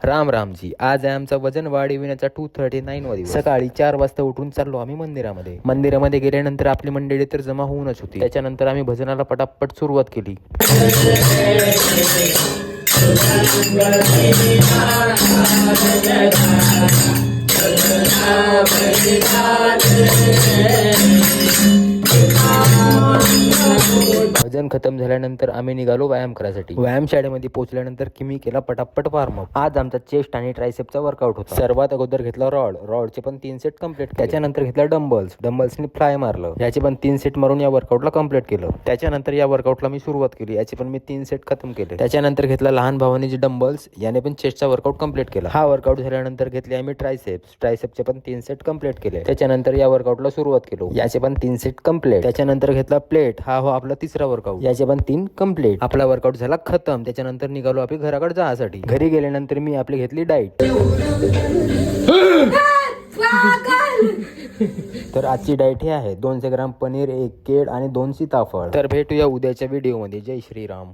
राम रामजी. आज आहे आमचा वजन वाढविण्याचा 239 वा दिवस. सकाळी 4 वाजता उठून चाललो आम्ही मंदिरामध्ये गेल्यानंतर आपली मंडळी तर जमा होऊनच होती. त्याच्यानंतर आम्ही भजनाला पटापट सुरुवात केली. भजन खतम झाल्यानंतर आम्ही निघालो व्यायाम करायसाठी. व्यायाम शाळेमध्ये पोहोचल्यानंतर मी केला पटापट वार्मअप. आज आमचा चेस्ट आणि ट्रायसेपचा वर्कआउट होता. सर्वात अगोदर घेतला रॉडचे पण 3 सेट कंप्लीट. त्याच्यानंतर घेतला डंबल्सनी फ्लाय मारलं. याचे पण 3 सेट मारून या वर्कआउटला कंप्लीट केलं. त्याच्यानंतर या वर्कआउटला मी सुरुवात केली. याचे पण मी 3 सेट खतम केले. त्याच्यानंतर घेतला लहान भावाने जे डंबल्स, याने पण चेस्टचा वर्कआउट कंप्लीट केला. हा वर्कआउट झाल्यानंतर घेतले आम्ही ट्रायसेपचे पण 3 सेट कंप्लीट केले. त्याच्यानंतर या वर्कआउटला सुरुवात केलो. याचे पण 3 सेट कंप्लीट. त्याच्यानंतर घेतला प्लेट. हा हो आपला तिसरा वर्कआउट. याचे पण 3 कंप्लीट. आपला वर्कआउट झाला खतम. त्याच्यानंतर निघालो आपली घराकडे जाण्यासाठी. घरी गेल्यानंतर मी आपली घेतली डाएट. तर आजची डाएट ही आहे 200 ग्राम पनीर, 1 केळ आणि 2 सीताफळ. तर भेटूया उद्याच्या व्हिडिओमध्ये. जय श्रीराम.